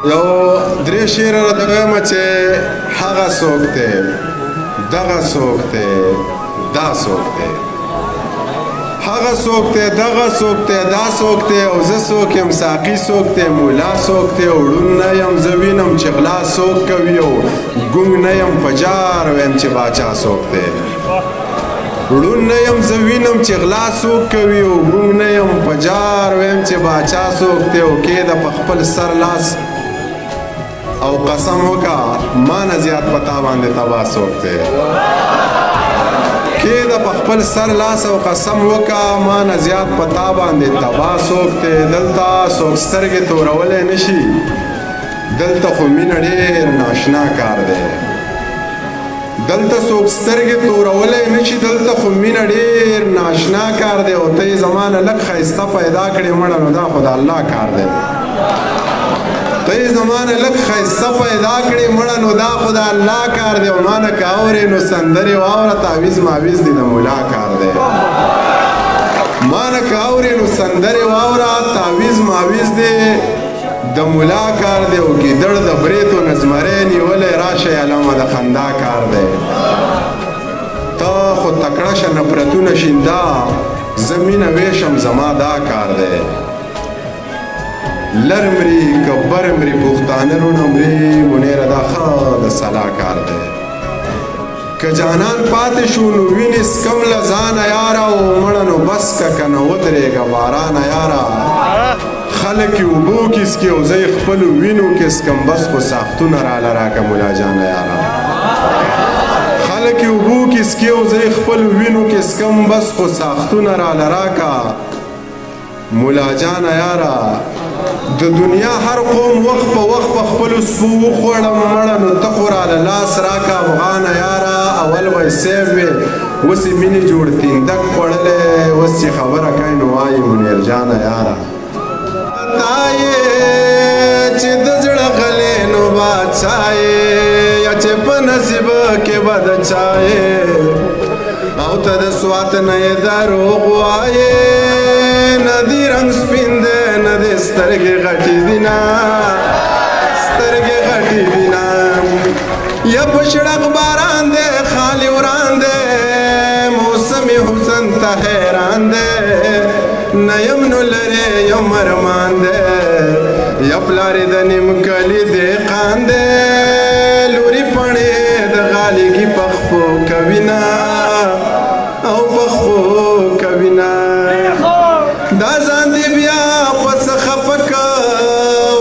یو درې شعر راته وایم چې هغه څوک دی دغه څوک دی دا څوک دی هغه څوک دی دغه څوک دی دا څوک دی او زه څوک یم ساقي څوک دی مولا څوک دی وړون نه یم زه وینم چې غلا څوک کوي او ګونګ نه یم په جار ویم چې باچا څوک دی وړون نه یم زه وینم چې غلا څوک کوي او ګونګ نه یم په جار ویم چې باچا څوک دی او کېده په خپل سر لاس او قسم وکا ما نه زیات پتا باندې تبا څوک دی کېده په خپل سر لاس او قسم وکا ما نه زیات پتا باندې تبا څوک دی دلته څوک سترګې تورولی نشي دلته خو مینه ډېر ناشنا کار دی دلته څوک سترګې تورولی نشي دلته خو مینه ډېر ناشنا کار دی او ته یې زما نه لږ ښایسته پیدا کړې مړه نو دا خو د الله کار دی ته یې زما نه لږ ښایسته پیدا کړې مړه نو دا خو د الله کار دی او ما نه که اورې نو سندرې واوره تعویز ماویز دی د مولا کار دی ما نه که اورې نو سندرې واوره تعویز ماویز دی د مولا کار دی او ګیدړ د بریتو نزمری نیولی راشئ علامه د خندا کار دی ته خو تکړه شه نفرتونه شیندا زه مینه ویشم زما دا کار دی لر مري که بر مري پښتانه رونه مري منیره دا ښه د سلا کار دی که جانان پاتې شو نو وینې څکم له ځانه یاره او مړه نو بس که که نه ودرېږه بارانه یاره خلک یې اوبو کې څکي او زه یې خپلو وینو کې څکم بس خو ساختونه راله راکه ملا جانه یاره خلک یې اوبو کې څکي او زه یې خپلو وینو کې څکم بس خو ساختونه راله راکه مولا جانه یاره د دنیا هر قوم وخت په وخت په خپلو سپو وخوړم مړه نو ته خو راله لاس راکه افغانه یاره اول به یې سیب وې اوس یې مینې جوړ تیندک خوړلی اوس چې خبره کوي نو وایي منیر جانه یاره تا یې چې د زړه غلې نو باچا یې یا چې په نصیب کې به د چا یې او ته د سوات نه یې دروغ وایې نه دې رنګ سپین دی نه دې سترګې غټې دي نه سترګې غټې دي نه یا په شړق باران دی خالي وران دی موسم حسن ته حیران دی نه یم نو لرې یم ارمان دی یا پلارې د نیم کلي دهقان دی لوري پڼې د غالګي پخپو کوي نه او پخپو کوي نه دا ځان دی بیا پس خفک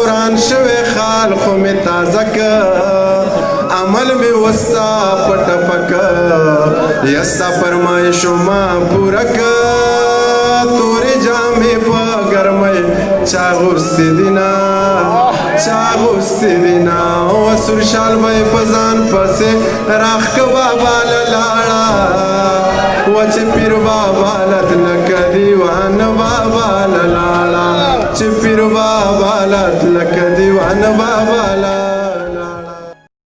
وران شوی خال خو می تازه که عمل می وستا پټ پک یستا فرمایشو ما پوره که تورې جامې په ګرمۍ چا غوستې دي نه چا غوستې دي نه او سور شال به یې په ځان پسې راښکه بابا له لاړه و چې پیر بابا له